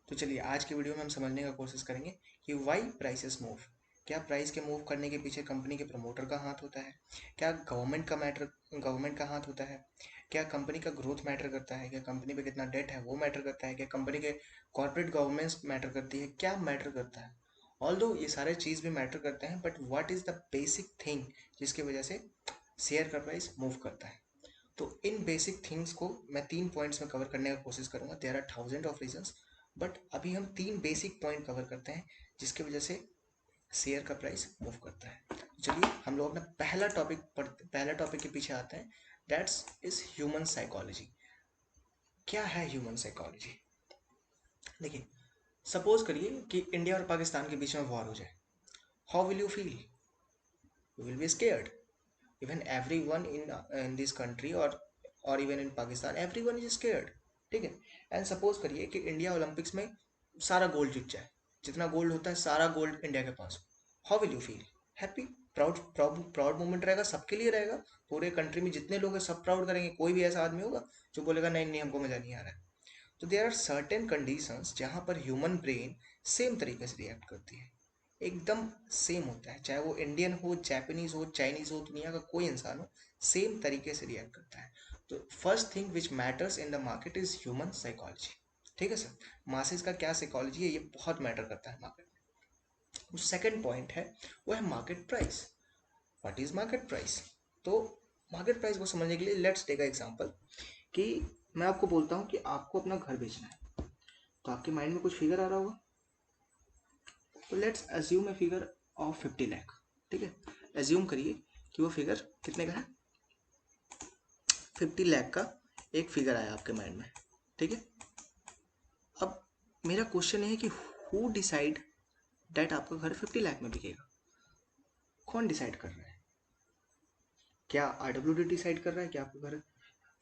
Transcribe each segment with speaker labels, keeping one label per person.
Speaker 1: तो चलिए आज की वीडियो में हम समझने का कोशिश करेंगे कि वाई प्राइसेस मूव। क्या प्राइस के मूव करने के पीछे कंपनी के प्रमोटर का हाथ होता है? क्या गवर्नमेंट का हाथ होता है? क्या कंपनी का ग्रोथ मैटर करता है? क्या कंपनी पे कितना डेट है वो मैटर करता है? क्या कंपनी के कॉर्पोरेट गवर्नेंस मैटर करती है? क्या मैटर करता है? ऑल्दो ये सारे चीज़ भी मैटर करते हैं, but what is the basic thing जिसकी वजह से शेयर का प्राइस मूव करता है? तो इन बेसिक थिंग्स को मैं 3 पॉइंट्स में कवर करने का कोशिश करूंगा। There are thousand of reasons, but अभी हम 3 बेसिक पॉइंट कवर करते हैं जिसकी वजह से शेयर का प्राइस मूव करता है। तो चलिए हम लोग अपना पहला टॉपिक के पीछे आते हैं। That's is human psychology. क्या है ह्यूमन साइकोलॉजी? देखिए, सपोज करिए कि इंडिया और पाकिस्तान के बीच में वॉर हो जाए। How will you feel? You will be scared. Even everyone in this country or even in Pakistan, everyone is scared। ठीक है। एंड सपोज करिए कि इंडिया ओलंपिक्स में सारा गोल्ड जीत जाए। जितना गोल्ड होता है सारा गोल्ड इंडिया के पास। How will you feel? Happy, proud. Proud moment रहेगा, सबके लिए रहेगा। पूरे कंट्री में जितने लोग हैं सब प्राउड करेंगे। कोई भी ऐसा आदमी होगा जो बोलेगा नहीं नहीं हमको मजा नहीं आ रहा है? तो देर आर सर्टेन कंडीशंस जहाँ पर ह्यूमन ब्रेन सेम तरीके से रिएक्ट करती है। एकदम सेम होता है, चाहे वो इंडियन हो, जापानीज हो, चाइनीज हो, दुनिया का कोई इंसान हो, सेम तरीके से रिएक्ट करता है। तो first thing which matters in the market is human psychology. ठीक है सर। मासेस का क्या साइकोलॉजी है ये बहुत मैटर करता है मार्केट में। सेकंड पॉइंट है वो है market price. What is market price? तो मार्केट प्राइस को समझने के लिए लेट्स टेक अ एग्जांपल कि मैं आपको बोलता हूँ कि आपको अपना घर बेचना है। तो आपके माइंड में कुछ फिगर आ रहा होगा। तो let's assume a figure of 50 lakh. ठीक है। अज्यूम करिए कि वो फिगर कितने का है। 50 लाख का एक फिगर आया आपके माइंड में। ठीक है। अब मेरा क्वेश्चन है कि हु डिसाइड डेट आपका घर 50 लाख में बिकेगा? कौन डिसाइड कर रहा है? क्या आरडब्ल्यूडी डिसाइड कर रहा है कि आपका घर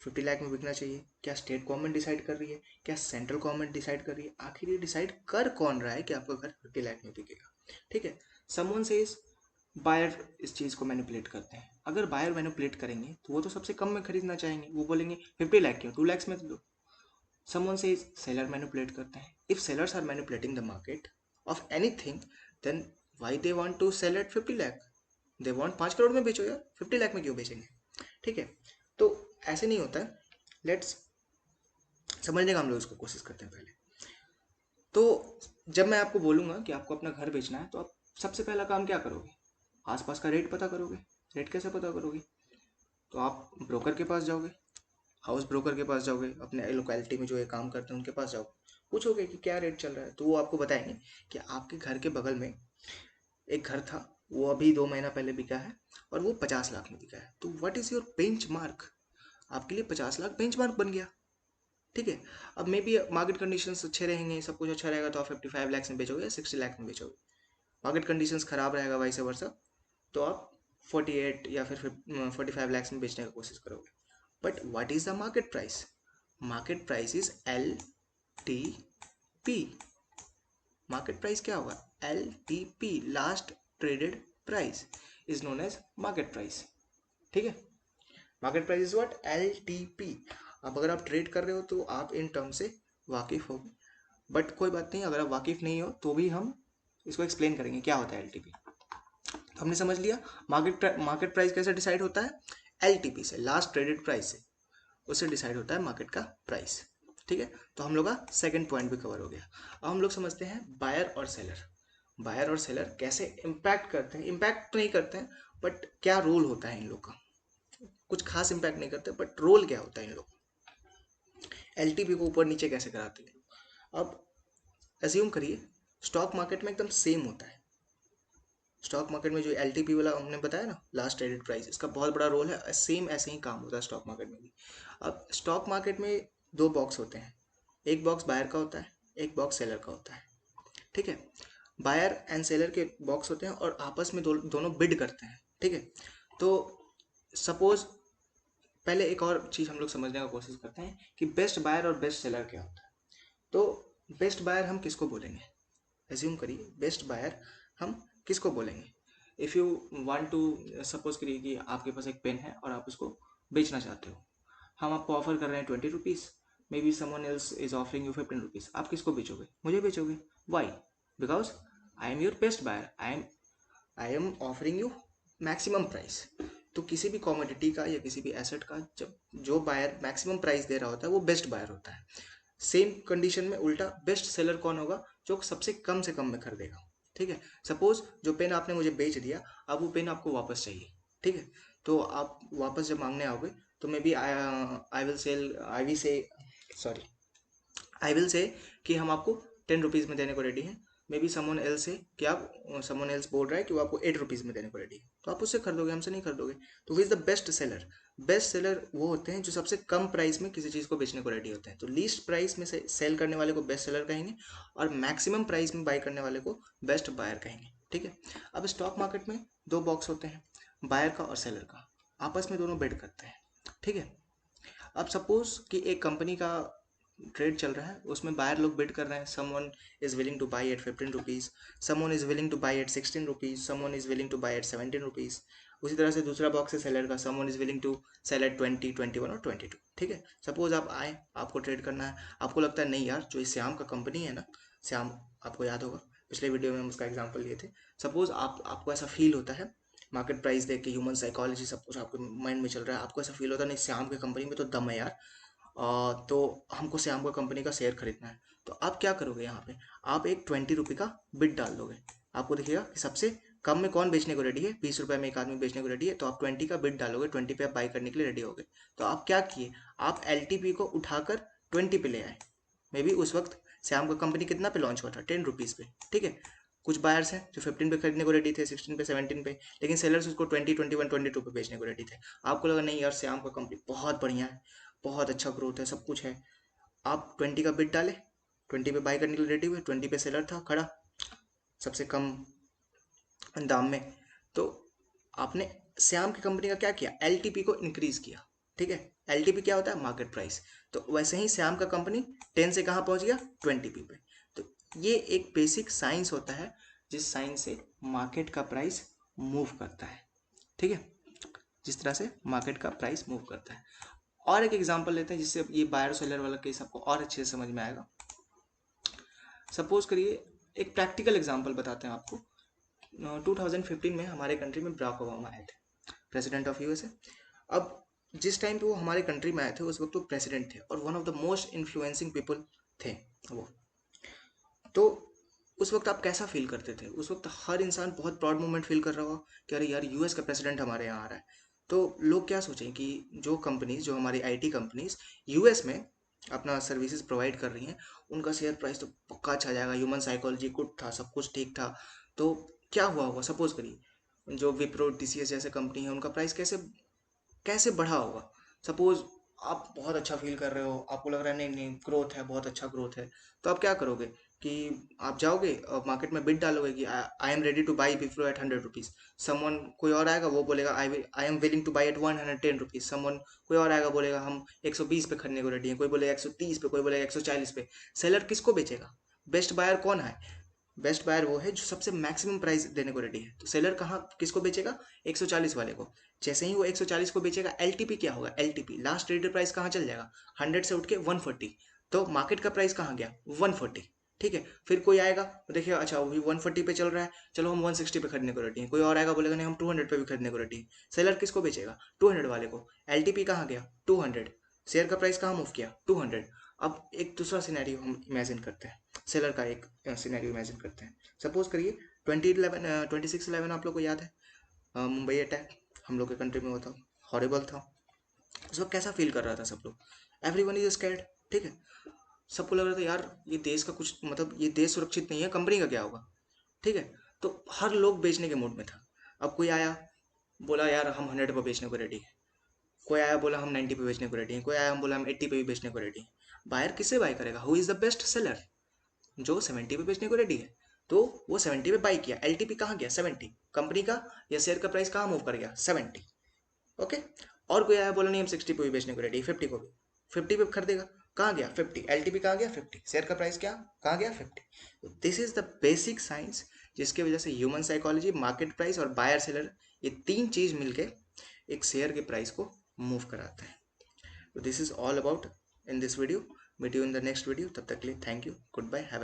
Speaker 1: 50 लाख में बिकना चाहिए? क्या स्टेट गवर्नमेंट डिसाइड कर रही है? क्या सेंट्रल गवर्नमेंट डिसाइड कर रही है? आखिर ये डिसाइड कर कौन रहा है कि आपका घर 50 लाख में बिकेगा? ठीक है। समवन सेज बायर इस चीज़ को मैनिपुलेट करते हैं। अगर बायर मैनिपुलेट करेंगे तो वो तो सबसे कम में खरीदना चाहेंगे। वो बोलेंगे 50 लाख क्यों, 2 लाख में तो दो। समवन सेज सेलर मैनिपुलेट करते हैं। If sellers are manipulating the market of anything, then why they want to sell at 50 lakh? They want 5 crore में बेचो यार, 50 लाख में क्यों बेचेंगे? ठीक है। तो ऐसे नहीं होता है। लेट्स समझने का हम लोग इसको कोशिश करते हैं पहले। तो जब मैं आपको बोलूंगा कि आपको अपना घर बेचना है तो आप सबसे पहला काम क्या करोगे? आसपास का रेट पता करोगे। रेट कैसे पता करोगे? तो आप ब्रोकर के पास जाओगे, हाउस ब्रोकर के पास जाओगे, अपने लोकेलिटी में जो ये काम करते हैं उनके पास जाओगे, पूछोगे कि क्या रेट चल रहा है। तो वो आपको बताएंगे कि आपके घर के बगल में एक घर था, वो अभी 2 महीना पहले बिका है और वो 50 लाख में बिका है। तो what is your bench mark? आपके लिए 50 लाख बेंच मार्क बन गया। ठीक है। अब मे बी मार्केट कंडीशंस अच्छे रहेंगे, सब कुछ अच्छा रहेगा तो आप 55 लाख में बेचोगे या 60 लाख में बेचोगे। मार्केट कंडीशंस खराब रहेगा वाइस वर्सा, तो आप 48 या फिर 45 लाख में बेचने की कोशिश करोगे। But what is the market price? Market price is LTP। Market price क्या होगा? LTP, last traded price, is known as market price. ठीक है। Market price is what? LTP। अब अगर आप ट्रेड कर रहे हो तो आप इन टर्म से वाकिफ हो, बट कोई बात नहीं, अगर आप वाकिफ नहीं हो तो भी हम इसको एक्सप्लेन करेंगे क्या होता है LTP। तो हमने समझ लिया मार्केट प्राइस कैसे डिसाइड होता है। LTP से, लास्ट ट्रेडेड प्राइस से, उससे डिसाइड होता है मार्केट का प्राइस। ठीक है। तो हम लोग का सेकंड पॉइंट भी कवर हो गया। अब हम लोग समझते हैं बायर और सेलर। बायर और सेलर कैसे इम्पैक्ट करते हैं। इम्पैक्ट तो नहीं करते हैं, बट क्या रोल होता है इन लोग का? कुछ खास इम्पैक्ट नहीं करते, बट रोल क्या होता है इन लोग? LTP को ऊपर नीचे कैसे कराते हैं? अब एज्यूम करिए स्टॉक मार्केट में एकदम सेम होता है। स्टॉक मार्केट में जो LTP वाला हमने बताया ना, लास्ट ट्रेडेड प्राइस, इसका बहुत बड़ा रोल है। सेम ऐसे ही काम होता है स्टॉक मार्केट में भी। अब स्टॉक मार्केट में 2 बॉक्स होते हैं। एक बॉक्स बायर का होता है, एक बॉक्स सेलर का होता है। ठीक है। बायर एंड सेलर के बॉक्स होते हैं और आपस में दोनों बिड करते हैं। ठीक है। तो सपोज पहले एक और चीज़ हम लोग समझने का कोशिश करते हैं कि बेस्ट बायर और बेस्ट सेलर क्या होता है। तो बेस्ट बायर हम किसको बोलेंगे? एज्यूम करिए बेस्ट बायर हम किसको बोलेंगे? If you want to, suppose करिए कि आपके पास एक पेन है और आप उसको बेचना चाहते हो। हम आपको ऑफर कर रहे हैं 20 rupees, maybe someone else is offering you 15 rupees, आप किसको बेचोगे? मुझे बेचोगे। Why? Because I am your best buyer, I am offering you maximum price. तो किसी भी कॉमोडिटी का या किसी भी एसेट का जब जो बायर मैक्सिमम प्राइस दे रहा होता है वो बेस्ट बायर होता है। सेम कंडीशन में उल्टा बेस्ट सेलर कौन होगा? जो सबसे कम से कम में खरीदेगा। ठीक है, सपोज जो पेन आपने मुझे बेच दिया, अब वो पेन आपको वापस चाहिए। ठीक है, तो आप वापस जब मांगने आओगे तो maybe I will sell I will say sorry I will say कि हम आपको 10 रुपीज़ में देने को रेडी हैं। मे बी समवन एल्स है कि आप समवन एल्स बोल रहा है कि वो आपको 8 रुपीज़ में देने को रेडी है, तो आप उससे खरीदोगे, हमसे नहीं खरीदोगे। तो is the best seller? Best seller वो होते हैं जो सबसे कम प्राइस में किसी चीज़ को बेचने को रेडी होते हैं। तो लीस्ट प्राइस में से सेल करने वाले को बेस्ट सेलर कहेंगे, और मैक्सिमम प्राइस में बाई करने वाले को बेस्ट बायर कहेंगे। ठीक है, अब स्टॉक मार्केट में दो बॉक्स होते हैं, बायर का और सेलर का। आपस में दोनों बेट करते हैं। ठीक है, अब सपोज कि एक कंपनी का ट्रेड चल रहा है, उसमें बायर लोग बिड कर रहे हैं, someone is willing to buy at 15 rupees, someone is willing to buy at 16 rupees, someone is willing to buy at 17 rupees. उसी तरह से दूसरा बॉक्स है सेलर का, someone is willing to sell at 20, 21 और 22। ठीक है, सपोज आप आए, आपको ट्रेड करना है, आपको लगता है नहीं यार, जो इस श्याम का कंपनी है ना, श्याम, आपको याद होगा पिछले वीडियो में हम उसका एग्जाम्पल लिए थे। सपोज आपको ऐसा फील होता है, मार्केट प्राइस देख के, ह्यूमन साइकोलॉजी सब कुछ आपके माइंड में चल रहा है, आपको ऐसा फील होता है नहीं, श्याम की कंपनी में तो दम है यार, तो हमको श्याम का कंपनी का शेयर खरीदना है। तो आप क्या करोगे? यहाँ पे आप एक 20 रुपये का बिड डाल दोगे। आपको दिखेगा कि सबसे कम में कौन बेचने को रेडी है, 20 रुपये में एक आदमी बेचने को रेडी है, तो आप 20 का बिड डालोगे, 20 पे आप बाई करने के लिए रेडी हो गए। तो आप क्या किए? आप एल को उठाकर 20 पे ले आए। मे बी उस वक्त श्याम का कंपनी कितना पे लॉन्च हुआ था? 10 रुपीज़ पे। ठीक है, कुछ बायर्स हैं जो 15 पे खरीदने को रेडी थे, 16 पे, 17 पे, लेकिन सेलर्स उसको 20, 21, 22 पे बेचने को रेडी थे। आपको लगा नहीं यार, श्याम का कंपनी बहुत बढ़िया है, बहुत अच्छा ग्रोथ है, सब कुछ है। आप 20 का बिड डाले, 20 पे बाई करने के लिए रेडी हुए, 20 पे सेलर था खड़ा सबसे कम दाम में। तो आपने श्याम की कंपनी का क्या किया? एल को इंक्रीज किया। ठीक है, एल क्या होता है? Market price. तो वैसे ही श्याम का कंपनी 10 से कहाँ पहुंच गया? 20 पे। तो ये एक बेसिक साइंस होता है, जिस साइंस से मार्केट का प्राइस मूव करता है। ठीक है, जिस तरह से मार्केट का प्राइस मूव करता है। और एक एग्जांपल लेते हैं जिससे ये बायर सेलर वाला केस आपको और अच्छे से समझ में आएगा। सपोज करिए, एक प्रैक्टिकल एग्जांपल बताते हैं आपको। 2015 में हमारे कंट्री में बराक ओबामा आए थे, प्रेसिडेंट ऑफ यूएसए। अब जिस टाइम पे वो हमारे कंट्री में आए थे, उस वक्त वो प्रेसिडेंट थे और one of the most influencing people थे वो। तो उस वक्त आप कैसा फील करते थे? उस वक्त हर इंसान बहुत प्राउड मोमेंट फील कर रहा होगा कि अरे यार, यूएस का प्रेसिडेंट हमारे यहाँ आ रहा है। तो लोग क्या सोचें कि जो कंपनीज, जो हमारी आईटी कंपनीज यूएस में अपना सर्विसेज प्रोवाइड कर रही हैं, उनका शेयर प्राइस तो पक्का अच्छा जाएगा, ह्यूमन साइकोलॉजी गुड था, सब कुछ ठीक था। तो क्या हुआ होगा? सपोज करिए जो विप्रो, टीसीएस जैसे कंपनी है, उनका प्राइस कैसे कैसे बढ़ा होगा? सपोज आप बहुत अच्छा फील कर रहे हो, आपको लग रहा है नहीं नहीं ग्रोथ है, बहुत अच्छा ग्रोथ है, तो आप क्या करोगे कि आप जाओगे और मार्केट में बिड डालोगे कि I am ready to buy Wipro at 100 rupees. Someone कोई और आएगा, वो बोलेगा I am willing to buy at 110 rupees. Someone कोई और आएगा, बोलेगा हम 120 पे खरीदने को रेडी हैं, कोई बोलेगा 130 पे, कोई बोलेगा 140 पे। सेलर किसको बेचेगा? बेस्ट बायर कौन है? बेस्ट बायर वो है जो सबसे मैक्सिमम प्राइस देने को रेडी है। तो सेलर कहाँ किसको बेचेगा? 140 वाले को। जैसे ही वो 140 को बेचेगा, एलटीपी क्या होगा? एलटीपी लास्ट ट्रेडेड प्राइस कहाँ चल जाएगा? 100 से उठ के 140। तो मार्केट का प्राइस कहाँ गया? 140। ठीक है, फिर कोई आएगा, देखिए अच्छा वो भी 140 पे चल रहा है, चलो हम 160 पे खरीदने को रेडी हैं। कोई और आएगा, बोलेगा नहीं हम 200 पे भी खरीदने को रेडी हैं। सेलर किसको बेचेगा? 200 वाले को। एलटीपी कहाँ गया? 200। शेयर का प्राइस कहाँ मूव किया? 200। अब एक दूसरा सिनेरियो हम इमेजिन करते हैं, सेलर का एक सिनेरियो इमेजिन करते हैं। सपोज करिए 26/11 आप लोग को याद है, मुंबई अटैक हम लोग के कंट्री में हुआ था, हॉरिबल था। उस वक्त कैसा फील कर रहा था सब लोग? Everyone is scared. ठीक है, सबको लग रहा था यार ये देश का कुछ मतलब, ये देश सुरक्षित नहीं है, कंपनी का क्या होगा? ठीक है, तो हर लोग बेचने के मूड में था। अब कोई आया, बोला यार हम 100 पे बेचने को रेडी है। कोई आया, बोला हम 90 पे बेचने को रेडी हैं। कोई आया, हम बोला हम 80 पे भी बेचने को रेडी हैं। बायर किससे बाय करेगा? Who is the best seller? जो 70 पे बेचने को रेडी है। तो वो 70 पे बाई किया, एलटीपी कहाँ गया? 70। कंपनी का या शेयर का प्राइस कहाँ मूव कर गया? 70। ओके, और कोई आया, बोला नहीं हम 60 पे भी बेचने को रेडी है, 50 को भी। 50 पे खरीदेगा, कहाँ गया? 50। एलटीपी कहाँ गया? 50। शेयर का प्राइस क्या कहाँ गया? 50। This is the basic science, जिसके वजह से ह्यूमन साइकोलॉजी, मार्केट प्राइस और बायर सेलर, ये तीन चीज मिलके एक शेयर के प्राइस को मूव कराता है। तो this is all about in this video. Meet you in the next video, तब तक के लिए thank you, good bye, have